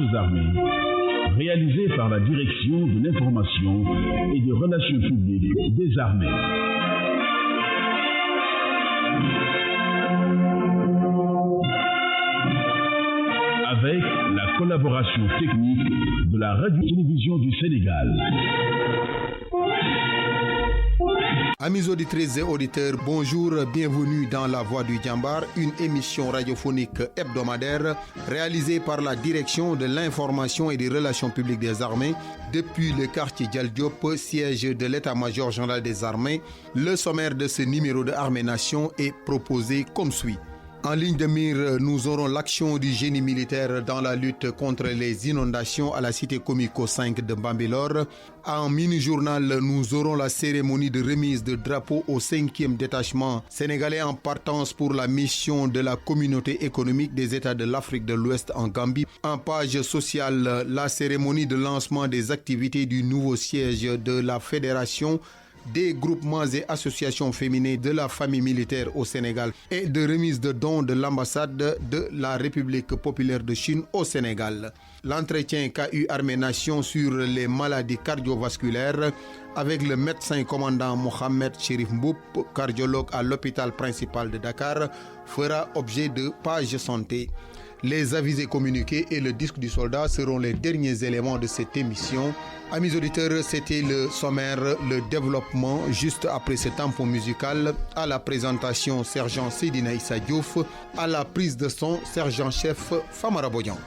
forces armées, réalisé par la Direction de l'information et des relations publiques des armées. Avec la collaboration technique de la Radio-Télévision du Sénégal. Amis auditrices et auditeurs, bonjour, bienvenue dans La Voix du Djambar, une émission radiophonique hebdomadaire réalisée par la Direction de l'information et des relations publiques des armées depuis le quartier Dial Diop, siège de l'état-major général des armées. Le sommaire de ce numéro de Armée Nation est proposé comme suit. En ligne de mire, nous aurons l'action du génie militaire dans la lutte contre les inondations à la cité Comico 5 de Bambilor. En mini-journal, nous aurons la cérémonie de remise de drapeau au 5e détachement sénégalais en partance pour la mission de la communauté économique des États de l'Afrique de l'Ouest en Gambie. En page sociale, la cérémonie de lancement des activités du nouveau siège de la Fédération des groupements et associations féminines de la famille militaire au Sénégal et de remise de dons de l'ambassade de la République populaire de Chine au Sénégal. L'entretien qu'a eu Armée Nation sur les maladies cardiovasculaires avec le médecin commandant Mohamed Chérif Mboup, cardiologue à l'hôpital principal de Dakar, fera objet de pages santé. Les avis et communiqués et le disque du soldat seront les derniers éléments de cette émission. Amis auditeurs, c'était le sommaire, le développement juste après ce tampon musical. À la présentation, sergent Seydina Issa Diouf. À la prise de son, sergent-chef Famara Bodian.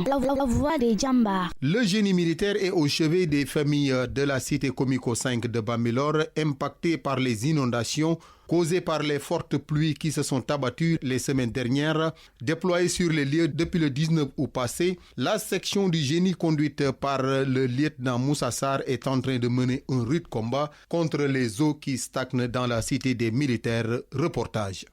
La voix des Djambars. Le génie militaire est au chevet des familles de la cité Comico 5 de Bambilor, impactées par les inondations causées par les fortes pluies qui se sont abattues les semaines dernières. Déployée sur les lieux depuis le 19 août passé, la section du génie conduite par le lieutenant Moussa Sarr est en train de mener un rude combat contre les eaux qui stagnent dans la cité des militaires. Reportage.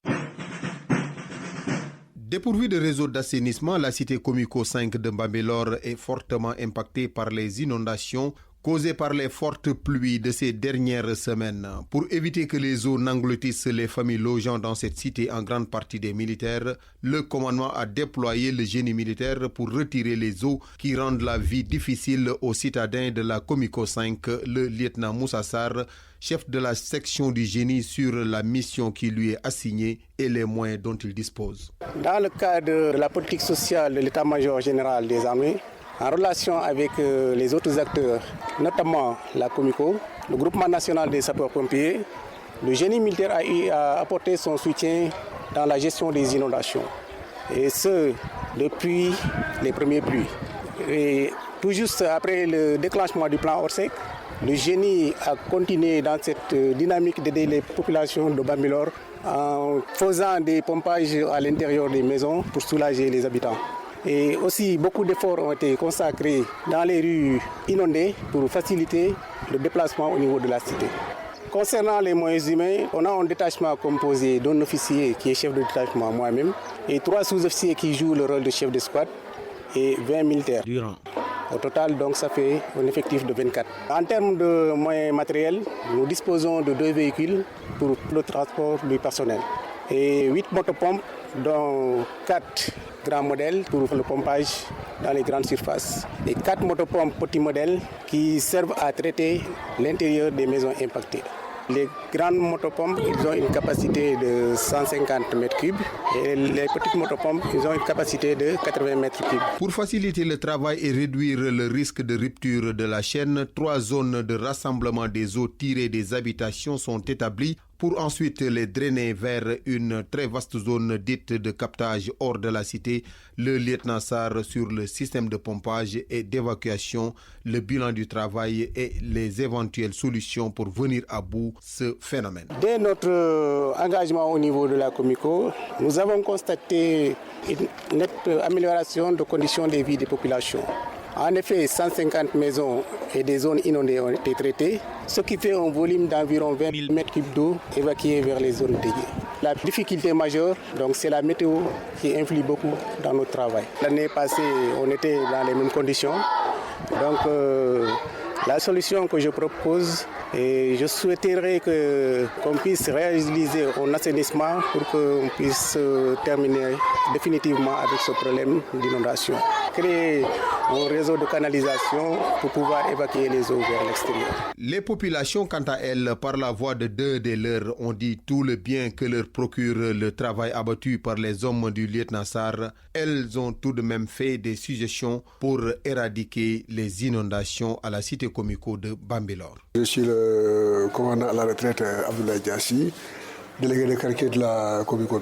Dépourvue de réseau d'assainissement, la cité Comico 5 de Bambilor est fortement impactée par les inondations causées par les fortes pluies de ces dernières semaines. Pour éviter que les eaux n'engloutissent les familles logeant dans cette cité, en grande partie des militaires, le commandement a déployé le génie militaire pour retirer les eaux qui rendent la vie difficile aux citadins de la Comico 5, le lieutenant Moussa Sarr, chef de la section du génie, sur la mission qui lui est assignée et les moyens dont il dispose. Dans le cadre de la politique sociale de l'état-major général des armées, en relation avec les autres acteurs, notamment la Comico, le groupement national des sapeurs-pompiers, le génie militaire a eu à apporter son soutien dans la gestion des inondations. Et ce, depuis les premières pluies. Et tout juste après le déclenchement du plan Orsec, le génie a continué dans cette dynamique d'aider les populations de Bambilor en faisant des pompages à l'intérieur des maisons pour soulager les habitants. Et aussi, beaucoup d'efforts ont été consacrés dans les rues inondées pour faciliter le déplacement au niveau de la cité. Concernant les moyens humains, on a un détachement composé d'un officier qui est chef de détachement, moi-même, et 3 sous-officiers qui jouent le rôle de chef de squad et 20 militaires. Au total, donc, ça fait un effectif de 24. En termes de moyens matériels, nous disposons de 2 véhicules pour le transport du personnel et 8 motopompes, dont 4 grands modèles pour le pompage dans les grandes surfaces et 4 motopompes petits modèles qui servent à traiter l'intérieur des maisons impactées. Les grandes motopompes, ils ont une capacité de 150 mètres cubes et les petites motopompes, ils ont une capacité de 80 mètres cubes. Pour faciliter le travail et réduire le risque de rupture de la chaîne, 3 zones de rassemblement des eaux tirées des habitations sont établies pour ensuite les drainer vers une très vaste zone dite de captage hors de la cité. Le lieutenant Sarr sur le système de pompage et d'évacuation, le bilan du travail et les éventuelles solutions pour venir à bout ce phénomène. Dès notre engagement au niveau de la Comico, nous avons constaté une nette amélioration des conditions de vie des populations. En effet, 150 maisons et des zones inondées ont été traitées, ce qui fait un volume d'environ 20 000 mètres cubes d'eau évacués vers les zones dédiées. La difficulté majeure, donc, c'est la météo qui influe beaucoup dans notre travail. L'année passée, on était dans les mêmes conditions. Donc, la solution que je propose, et je souhaiterais qu'on puisse réaliser un assainissement pour qu'on puisse terminer définitivement avec ce problème d'inondation. Créer un réseau de canalisation pour pouvoir évacuer les eaux vers l'extérieur. Les populations, quant à elles, par la voix de deux des leurs, ont dit tout le bien que leur procure le travail abattu par les hommes du lieutenant Sarr. Elles ont tout de même fait des suggestions pour éradiquer les inondations à la cité comico de Bambilor. Je suis le commandant à la retraite Abdoulaye Diassi, délégué de quartier de la comico.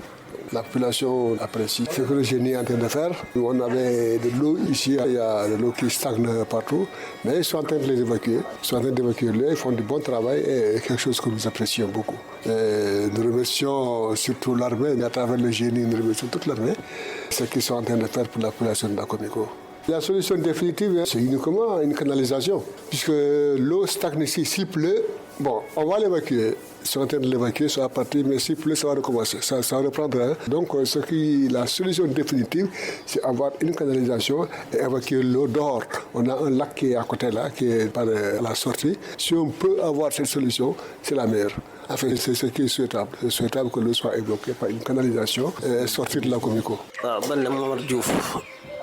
La population apprécie ce que le génie est en train de faire. On avait de l'eau ici, il y a de l'eau qui stagne partout, mais ils sont en train de les évacuer. Ils sont en train d'évacuer l'eau, ils font du bon travail et quelque chose que nous apprécions beaucoup. Et nous remercions surtout l'armée, mais à travers le génie, nous remercions toute l'armée, ce qu'ils sont en train de faire pour la population de la comico. La solution définitive, c'est uniquement une canalisation, puisque l'eau stagne ici, s'il pleut, bon, on va l'évacuer. Ils sont en train de l'évacuer, ça va partir, mais s'il pleut, ça va recommencer, ça reprendra. Donc, la solution définitive, c'est avoir une canalisation et évacuer l'eau dehors. On a un lac qui est à côté là, qui est par la sortie. Si on peut avoir cette solution, c'est la meilleure. Enfin, c'est ce qui est souhaitable. C'est souhaitable que l'eau soit évacuée par une canalisation et sortir de la comico.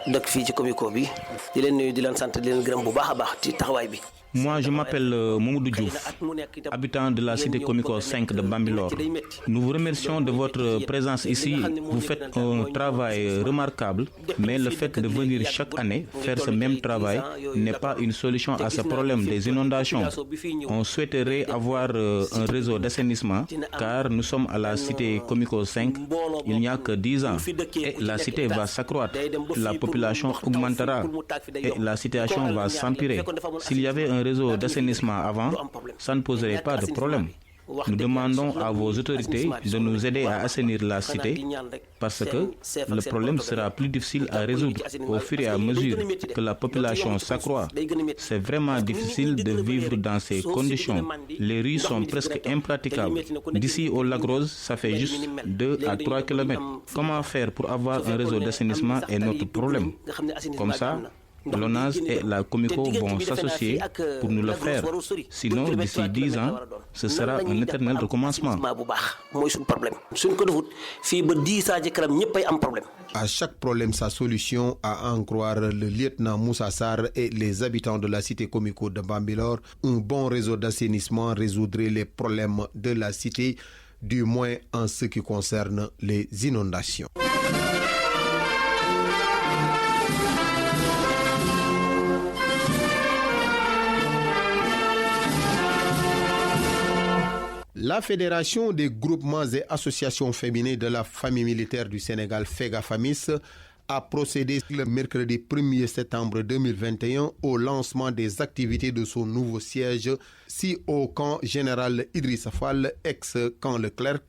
dëkk fii ci comico bi di leen nuyu di leen sant di leen gërëm bu baax a baax ci taxawaay bi. Moi, je m'appelle Mamoudou Diouf, habitant de la cité comico 5 de Bambilor. Nous vous remercions de votre présence ici. Vous faites un travail remarquable, mais le fait de venir chaque année faire ce même travail n'est pas une solution à ce problème des inondations. On souhaiterait avoir un réseau d'assainissement, car nous sommes à la cité comico 5, il n'y a que 10 ans, et la cité va s'accroître, la population augmentera, et la situation va s'empirer. S'il y avait un réseau d'assainissement avant, ça ne poserait pas de problème. Nous demandons à vos autorités de nous aider à assainir la cité parce que le problème sera plus difficile à résoudre au fur et à mesure que la population s'accroît. C'est vraiment difficile de vivre dans ces conditions. Les rues sont presque impraticables. D'ici au Lac Rose, ça fait juste 2 à 3 km. Comment faire pour avoir un réseau d'assainissement est notre problème. Comme ça, l'ONAS et la Comico vont s'associer pour nous le faire. Sinon, d'ici 10 ans, ce sera un éternel recommencement. À chaque problème, sa solution, à en croire le lieutenant Moussa Sarr et les habitants de la cité comico de Bambilor. Un bon réseau d'assainissement résoudrait les problèmes de la cité, du moins en ce qui concerne les inondations. La Fédération des groupements et associations féminines de la famille militaire du Sénégal, FEGAFAMIS, a procédé le mercredi 1er septembre 2021 au lancement des activités de son nouveau siège au camp général Idrissa Fall, ex-camp Leclerc.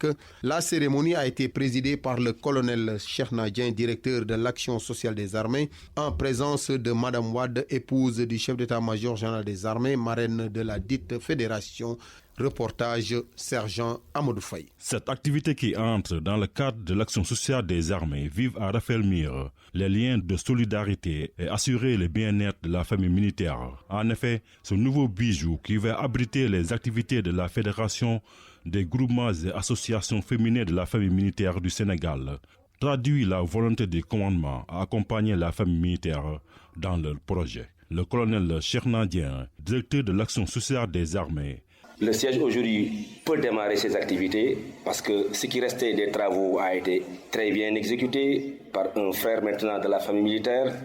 La cérémonie a été présidée par le colonel Cheikhna Dieng, directeur de l'action sociale des armées, en présence de Madame Wade, épouse du chef d'état-major général des armées, marraine de la dite fédération. Reportage Sergent Amadou Faye. Cette activité qui entre dans le cadre de l'action sociale des armées vise à raffermir les liens de solidarité et assurer le bien-être de la famille militaire. En effet, ce nouveau bijou qui va abriter les activités de la Fédération des groupements et associations féminines de la famille militaire du Sénégal traduit la volonté du commandement à accompagner la famille militaire dans leur projet. Le colonel Cheikhna Dieng, directeur de l'action sociale des armées, le siège aujourd'hui peut démarrer ses activités parce que ce qui restait des travaux a été très bien exécuté par un frère maintenant de la famille militaire.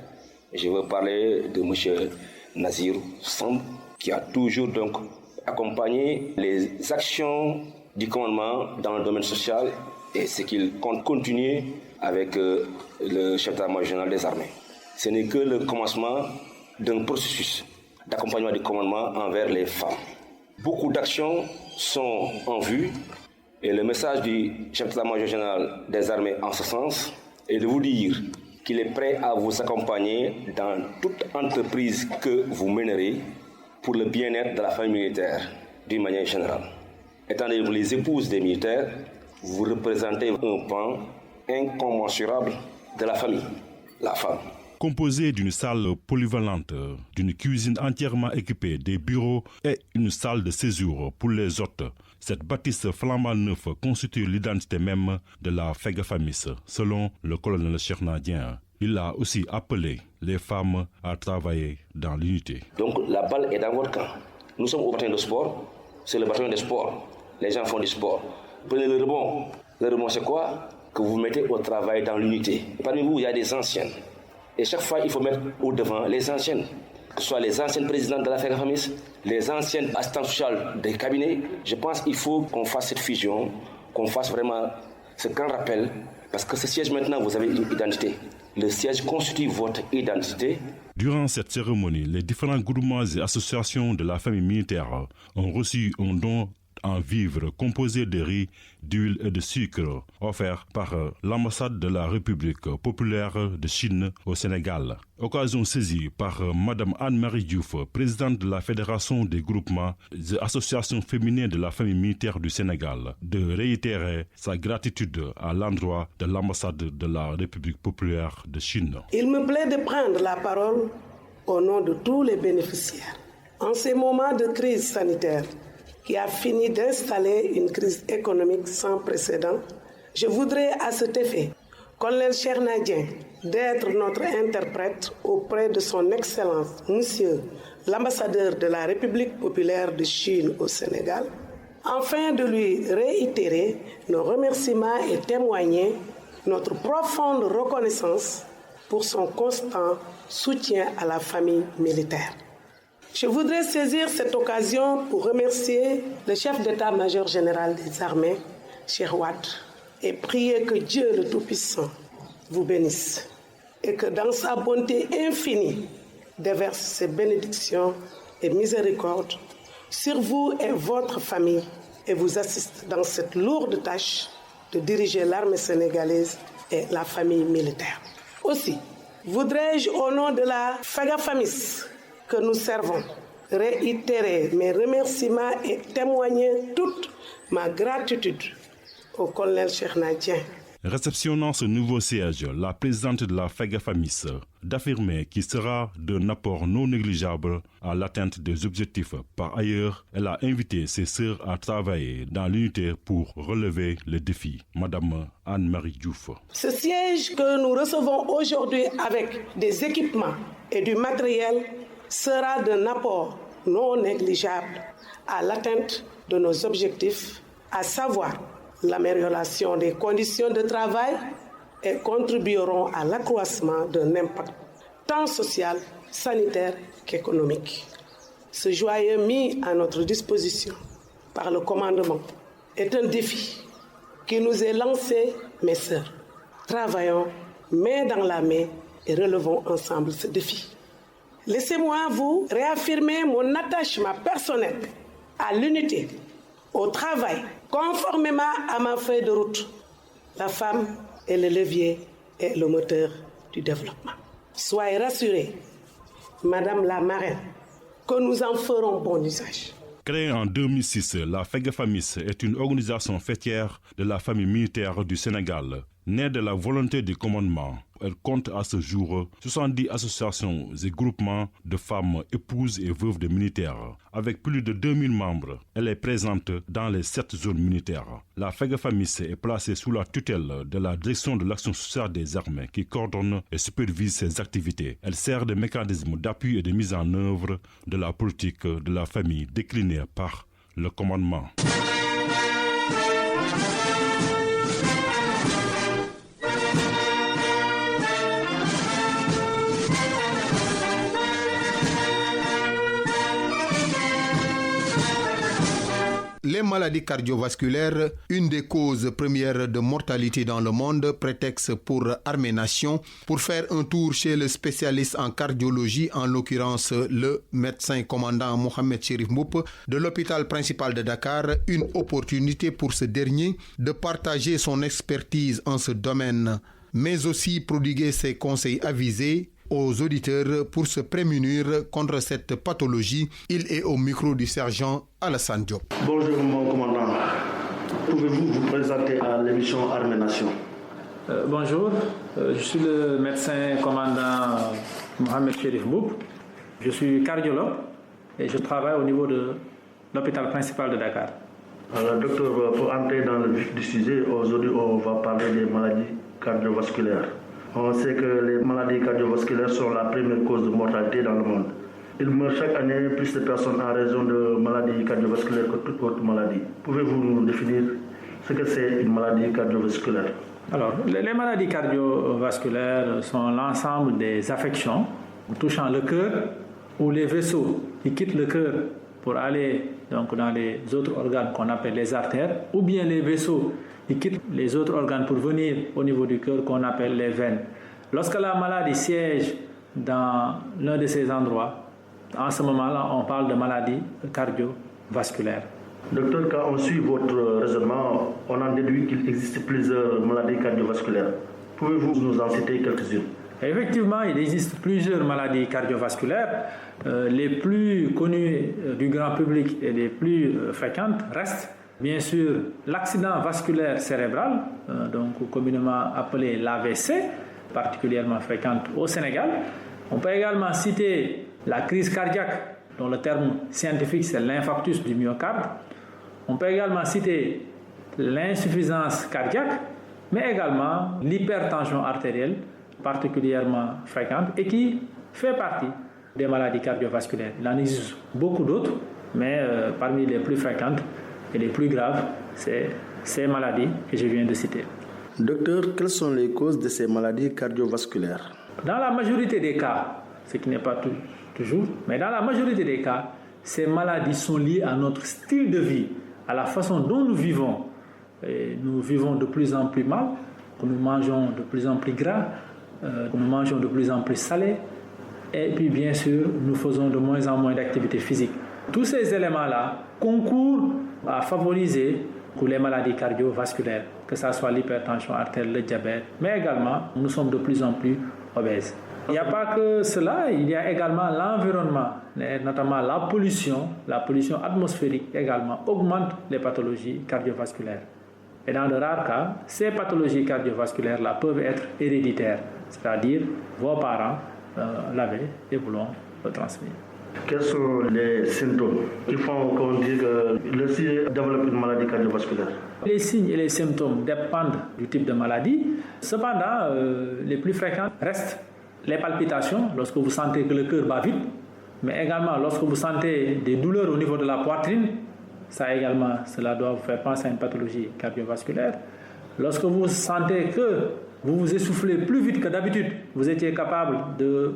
Je veux parler de M. Nazir Samb, qui a toujours donc accompagné les actions du commandement dans le domaine social et ce qu'il compte continuer avec le chef d'état-major général des armées. Ce n'est que le commencement d'un processus d'accompagnement du commandement envers les femmes. Beaucoup d'actions sont en vue et le message du chef d'état-major général des armées en ce sens est de vous dire qu'il est prêt à vous accompagner dans toute entreprise que vous mènerez pour le bien-être de la famille militaire d'une manière générale. Étant donné que vous les épouses des militaires, vous représentez un pan incommensurable de la famille, la femme. Composée d'une salle polyvalente, d'une cuisine entièrement équipée, des bureaux et une salle de séjour pour les hôtes, cette bâtisse flambant neuf constitue l'identité même de la Fegafamis, selon le colonel Chernadien. Il a aussi appelé les femmes à travailler dans l'unité. Donc la balle est dans votre camp. Nous sommes au bataillon de sport, c'est le bataillon de sport. Les gens font du sport. Prenez le rebond. Le rebond, c'est quoi? Que vous mettez au travail dans l'unité. Parmi vous, il y a des anciennes. Et chaque fois, il faut mettre au devant les anciennes. Que ce soit les anciennes présidentes de la Fegafamis, les anciennes assistantes sociales des cabinets. Je pense qu'il faut qu'on fasse cette fusion, qu'on fasse vraiment ce grand rappel. Parce que ce siège, maintenant, vous avez une identité. Le siège constitue votre identité. Durant cette cérémonie, les différents groupements et associations de la famille militaire ont reçu un don en vivres composé de riz, d'huile et de sucre, offert par l'ambassade de la République populaire de Chine au Sénégal. Occasion saisie par Madame Anne-Marie Diouf, présidente de la Fédération des groupements et associations féminines de la famille militaire du Sénégal, de réitérer sa gratitude à l'endroit de l'ambassade de la République populaire de Chine. Il me plaît de prendre la parole au nom de tous les bénéficiaires. En ces moments de crise sanitaire, qui a fini d'installer une crise économique sans précédent, je voudrais à cet effet, colonel Chernadien, d'être notre interprète auprès de son Excellence, Monsieur l'ambassadeur de la République populaire de Chine au Sénégal, afin de lui réitérer nos remerciements et témoigner notre profonde reconnaissance pour son constant soutien à la famille militaire. Je voudrais saisir cette occasion pour remercier le chef d'état-major général des armées, Cheikh Wade, et prier que Dieu le Tout-Puissant vous bénisse et que dans sa bonté infinie déverse ses bénédictions et miséricordes sur vous et votre famille et vous assiste dans cette lourde tâche de diriger l'armée sénégalaise et la famille militaire. Aussi, voudrais-je au nom de la Fegafamis que nous servons, réitérer mes remerciements et témoigner toute ma gratitude au colonel Chernadien. Réceptionnant ce nouveau siège, la présidente de la Fegafamis d'affirmer qu'il sera d'un apport non négligeable à l'atteinte des objectifs. Par ailleurs, elle a invité ses sœurs à travailler dans l'unité pour relever les défis. Madame Anne-Marie Diouf. Ce siège que nous recevons aujourd'hui avec des équipements et du matériel sera d'un apport non négligeable à l'atteinte de nos objectifs, à savoir l'amélioration des conditions de travail et contribueront à l'accroissement d'un impact tant social, sanitaire qu'économique. Ce joyeux mis à notre disposition par le commandement est un défi qui nous est lancé, mes sœurs. Travaillons main dans la main et relevons ensemble ce défi. Laissez-moi vous réaffirmer mon attachement personnel à l'unité, au travail, conformément à ma feuille de route. La femme est le levier et le moteur du développement. Soyez rassurés, Madame la marraine, que nous en ferons bon usage. Créée en 2006, la Fegafamis est une organisation fêtière de la famille militaire du Sénégal. Née de la volonté du commandement, elle compte à ce jour 70 associations et groupements de femmes épouses et veuves de militaires. Avec plus de 2000 membres, elle est présente dans les 7 zones militaires. La Fegafamis est placée sous la tutelle de la Direction de l'action sociale des armées qui coordonne et supervise ses activités. Elle sert de mécanisme d'appui et de mise en œuvre de la politique de la famille déclinée par le commandement. Les maladies cardiovasculaires, une des causes premières de mortalité dans le monde, prétexte pour Armée Nation pour faire un tour chez le spécialiste en cardiologie, en l'occurrence le médecin commandant Mohamed Chérif Mboup de l'hôpital principal de Dakar, une opportunité pour ce dernier de partager son expertise en ce domaine. mais aussi prodiguer ses conseils avisés aux auditeurs pour se prémunir contre cette pathologie. Il est au micro du sergent Alassane Diop. Bonjour mon commandant. Pouvez-vous vous présenter à l'émission Armée Nation? Bonjour, je suis le médecin commandant Mohamed Cherif Boub. Je suis cardiologue et je travaille au niveau de l'hôpital principal de Dakar. Docteur, pour entrer dans le vif du sujet, aujourd'hui on va parler des maladies cardiovasculaires. On sait que les maladies cardiovasculaires sont la première cause de mortalité dans le monde. Il meurt chaque année plus de personnes en raison de maladies cardiovasculaires que toute autre maladie. Pouvez-vous nous définir ce que c'est une maladie cardiovasculaire? Alors, les maladies cardiovasculaires sont l'ensemble des affections touchant le cœur ou les vaisseaux qui quittent le cœur pour aller donc, dans les autres organes qu'on appelle les artères, ou bien les vaisseaux qui quittent les autres organes pour venir au niveau du cœur qu'on appelle les veines. Lorsque la maladie siège dans l'un de ces endroits, en ce moment-là, on parle de maladie cardiovasculaire. Docteur, quand on suit votre raisonnement, on en déduit qu'il existe plusieurs maladies cardiovasculaires. Pouvez-vous nous en citer quelques-unes? Effectivement, il existe plusieurs maladies cardiovasculaires. Les plus connues du grand public et les plus fréquentes restent, bien sûr, l'accident vasculaire cérébral, donc communément appelé l'AVC, particulièrement fréquente au Sénégal. On peut également citer la crise cardiaque, dont le terme scientifique c'est l'infarctus du myocarde. On peut également citer l'insuffisance cardiaque, mais également l'hypertension artérielle, particulièrement fréquente et qui fait partie des maladies cardiovasculaires. Il en existe beaucoup d'autres, mais parmi les plus fréquentes et les plus graves, c'est ces maladies que je viens de citer. Docteur, quelles sont les causes de ces maladies cardiovasculaires? Dans la majorité des cas, ce qui n'est pas toujours, mais dans la majorité des cas, ces maladies sont liées à notre style de vie, à la façon dont nous vivons. Et nous vivons de plus en plus mal, nous mangeons de plus en plus gras, nous mangeons de plus en plus salé, et puis bien sûr, nous faisons de moins en moins d'activité physique. Tous ces éléments-là concourent à favoriser les maladies cardiovasculaires, que ce soit l'hypertension artérielle, le diabète, mais également, nous sommes de plus en plus obèses. Il n'y a pas que cela, il y a également l'environnement, notamment la pollution atmosphérique également augmente les pathologies cardiovasculaires. Et dans de rares cas, ces pathologies cardiovasculaires-là peuvent être héréditaires, c'est-à-dire vos parents l'avaient et vous l'ont transmis. Quels sont les symptômes qui font qu'on dise que le sujet développe une maladie cardiovasculaire? Les signes et les symptômes dépendent du type de maladie. Cependant, les plus fréquents restent les palpitations, lorsque vous sentez que le cœur bat vite, mais également lorsque vous sentez des douleurs au niveau de la poitrine, cela doit vous faire penser à une pathologie cardiovasculaire. Lorsque vous sentez que vous vous essoufflez plus vite que d'habitude, vous étiez capable de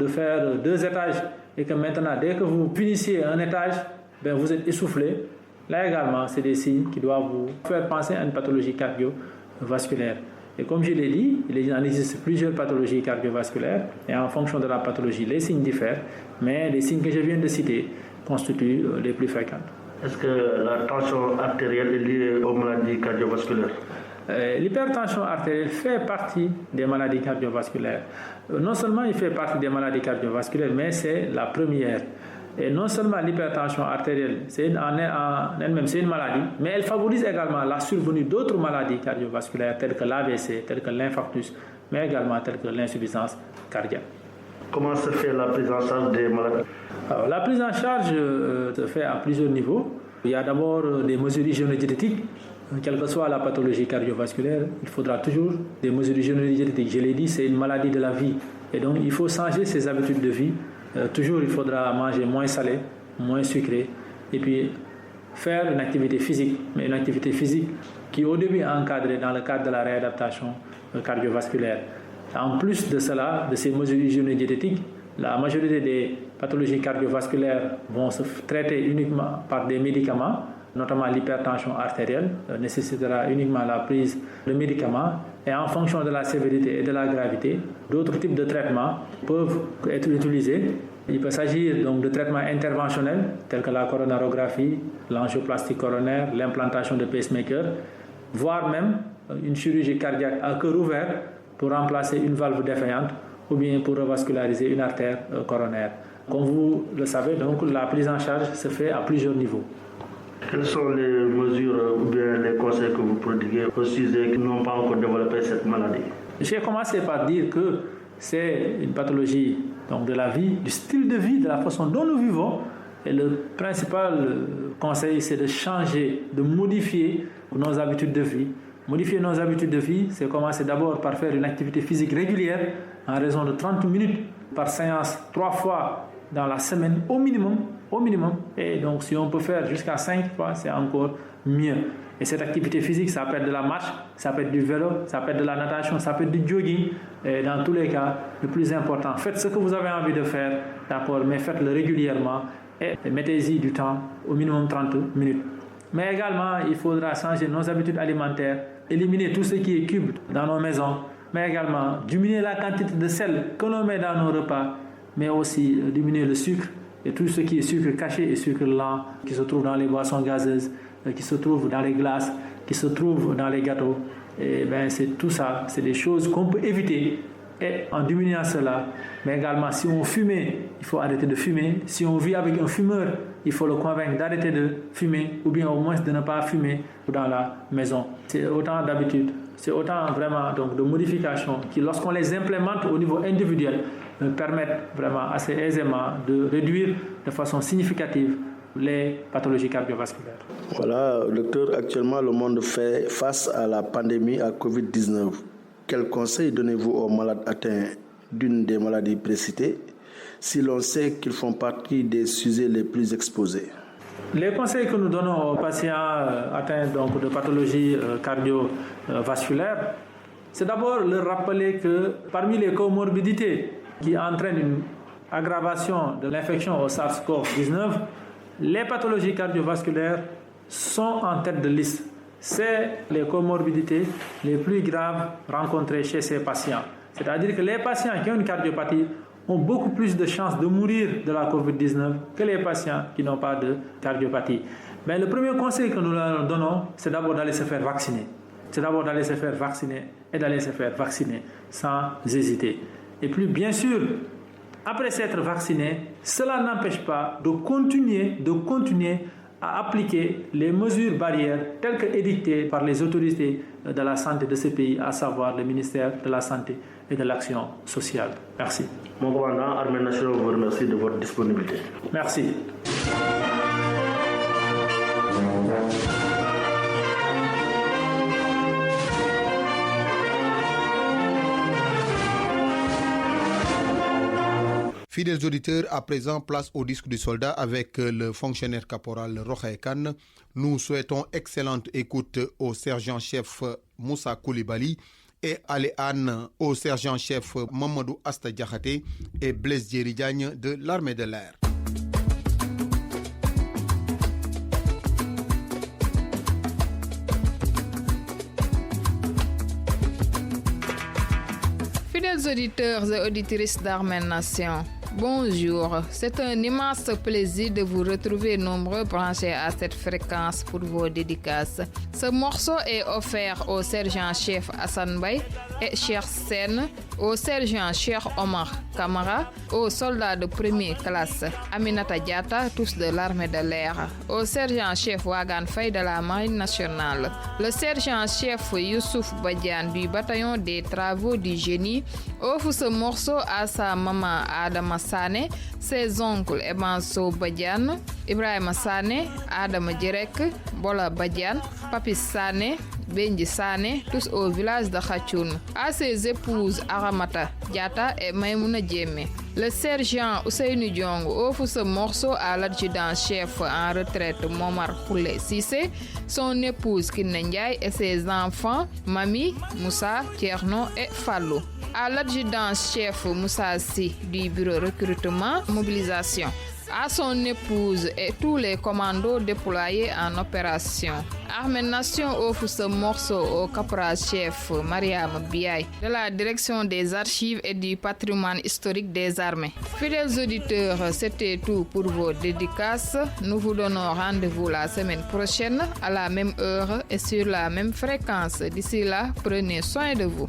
faire 2 étages et que maintenant, dès que vous finissiez un étage, vous êtes essoufflé. Là également, c'est des signes qui doivent vous faire penser à une pathologie cardiovasculaire. Et comme je l'ai dit, il en existe plusieurs pathologies cardiovasculaires et en fonction de la pathologie, les signes diffèrent, mais les signes que je viens de citer constituent les plus fréquents. Est-ce que la tension artérielle est liée aux maladies cardiovasculaires? L'hypertension artérielle fait partie des maladies cardiovasculaires. Non seulement il fait partie des maladies cardiovasculaires, mais c'est la première. Et non seulement l'hypertension artérielle, en elle-même c'est une maladie, mais elle favorise également la survenue d'autres maladies cardiovasculaires telles que l'AVC, telles que l'infarctus, mais également telles que l'insuffisance cardiaque. Comment se fait la prise en charge des malades? Alors, la prise en charge se fait à plusieurs niveaux. Il y a d'abord des mesures hygiéno-diététiques. Quelle que soit la pathologie cardiovasculaire, il faudra toujours des mesures hygiéno-diététiques. Je l'ai dit, c'est une maladie de la vie. Et donc, il faut changer ses habitudes de vie. Toujours, il faudra manger moins salé, moins sucré. Et puis, faire une activité physique. Mais une activité physique qui, au début, est encadrée dans le cadre de la réadaptation cardiovasculaire. En plus de cela, de ces mesures hygiéno-diététiques, la majorité des pathologies cardiovasculaires vont se traiter uniquement par des médicaments, notamment l'hypertension artérielle, nécessitera uniquement la prise de médicaments. Et en fonction de la sévérité et de la gravité, d'autres types de traitements peuvent être utilisés. Il peut s'agir donc de traitements interventionnels tels que la coronarographie, l'angioplastie coronaire, l'implantation de pacemaker, voire même une chirurgie cardiaque à cœur ouvert pour remplacer une valve défaillante ou bien pour revasculariser une artère coronaire. Comme vous le savez, donc, la prise en charge se fait à plusieurs niveaux. Quelles sont les mesures ou bien les conseils que vous prodiguez aux sujets qui n'ont pas encore développé cette maladie? J'ai commencé par dire que c'est une pathologie donc, de la vie, du style de vie, de la façon dont nous vivons. Et le principal conseil, c'est de changer, de modifier nos habitudes de vie. Modifier nos habitudes de vie, c'est commencer d'abord par faire une activité physique régulière en raison de 30 minutes par séance, 3 fois dans la semaine au minimum. Et donc si on peut faire jusqu'à 5 fois, c'est encore mieux. Et cette activité physique, ça peut être de la marche, ça peut être du vélo, ça peut être de la natation, ça peut être du jogging. Et dans tous les cas, le plus important, faites ce que vous avez envie de faire, d'accord, mais faites-le régulièrement et mettez-y du temps, au minimum 30 minutes. Mais également, il faudra changer nos habitudes alimentaires, éliminer tout ce qui est cube dans nos maisons, mais également diminuer la quantité de sel que l'on met dans nos repas, mais aussi diminuer le sucre et tout ce qui est sucre caché et sucre lent qui se trouve dans les boissons gazeuses, qui se trouve dans les glaces, qui se trouve dans les gâteaux. Et bien, c'est tout ça, c'est des choses qu'on peut éviter. Et en diminuant cela, mais également si on fumait, il faut arrêter de fumer. Si on vit avec un fumeur, il faut le convaincre d'arrêter de fumer ou bien au moins de ne pas fumer dans la maison. C'est autant d'habitudes, c'est autant vraiment donc, de modifications qui, lorsqu'on les implémente au niveau individuel, permettent vraiment assez aisément de réduire de façon significative les pathologies cardiovasculaires. Voilà, docteur, actuellement le monde fait face à la pandémie à Covid-19. Quels conseils donnez-vous aux malades atteints d'une des maladies précitées si l'on sait qu'ils font partie des sujets les plus exposés? Les conseils que nous donnons aux patients atteints donc, de pathologies cardiovasculaires, c'est d'abord leur rappeler que parmi les comorbidités qui entraînent une aggravation de l'infection au SARS-CoV-19, les pathologies cardiovasculaires sont en tête de liste. C'est les comorbidités les plus graves rencontrées chez ces patients. C'est-à-dire que les patients qui ont une cardiopathie ont beaucoup plus de chances de mourir de la COVID-19 que les patients qui n'ont pas de cardiopathie. Mais le premier conseil que nous leur donnons, c'est d'abord d'aller se faire vacciner. C'est d'abord d'aller se faire vacciner et d'aller se faire vacciner sans hésiter. Et puis, bien sûr, après s'être vacciné, cela n'empêche pas de continuer à appliquer les mesures barrières telles que édictées par les autorités de la santé de ce pays, à savoir le ministère de la Santé et de l'Action sociale. Merci. Mon commandant, Armée nationale vous remercie de votre disponibilité. Merci. Fidèles auditeurs, à présent, place au disque du soldat avec le fonctionnaire caporal Rokhaya Kane. Nous souhaitons excellente écoute au sergent-chef Moussa Koulibaly et Aléane au sergent-chef Mamadou Asta Diakhaté et Blaise Diéry Diagne de l'armée de l'air. Fidèles auditeurs et auditrices d'Armée Nation, bonjour. C'est un immense plaisir de vous retrouver nombreux branchés à cette fréquence pour vos dédicaces. Ce morceau est offert au sergent-chef Hassan Bay et Cheikh Sen, au sergent-chef Omar Kamara, aux soldats de première classe Aminata Diatta, tous de l'armée de l'air, au sergent-chef Wagan Faye de la marine nationale, le sergent-chef Youssouf Badian du bataillon des travaux du génie offre ce morceau à sa maman Adama Sané, ses oncles Ebanso Badian, Ibrahima Sané, Adama Djerek, Bola Badian, Papis Sané, Benji Sané, tous au village de Khachoun, à ses épouses Aramata Diatta et Maïmouna Djemé. Le sergent Ousseynou Diong offre ce morceau à l'adjudant-chef en retraite Momar Khoule Sissé, son épouse Kiné Ndiaye et ses enfants Mami, Moussa, Tierno et Fallou. À l'adjudant-chef Moussa Si du bureau recrutement mobilisation, à son épouse et tous les commandos déployés en opération. Armée Nation offre ce morceau au caporal-chef Mariam Biaye de la direction des archives et du patrimoine historique des armées. Fidèles auditeurs, c'était tout pour vos dédicaces. Nous vous donnons rendez-vous la semaine prochaine à la même heure et sur la même fréquence. D'ici là, prenez soin de vous.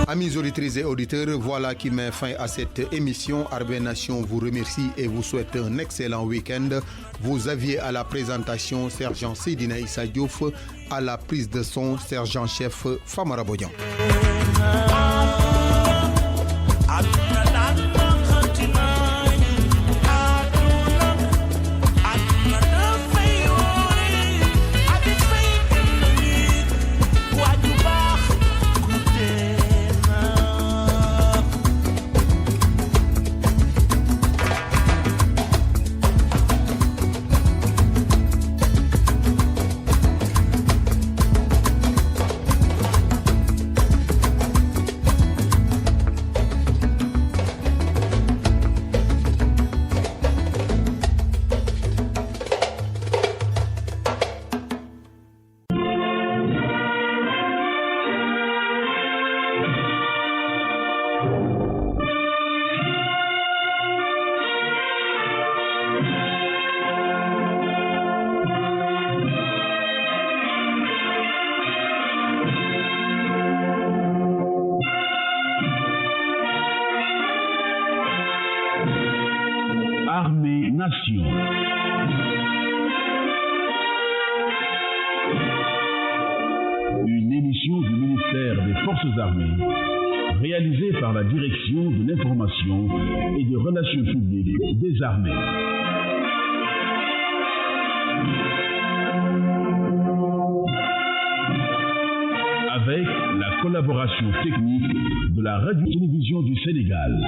Amis auditrices et auditeurs, voilà qui met fin à cette émission. Armée Nation vous remercie et vous souhaite un excellent week-end. Vous aviez à la présentation Sergent Seydina Issa Diouf, à la prise de son Sergent-chef Famara Bodian. Nation. Une émission du ministère des Forces armées, réalisée par la Direction de l'information et des relations publiques des armées. Avec la collaboration technique de la Radio-Télévision du Sénégal.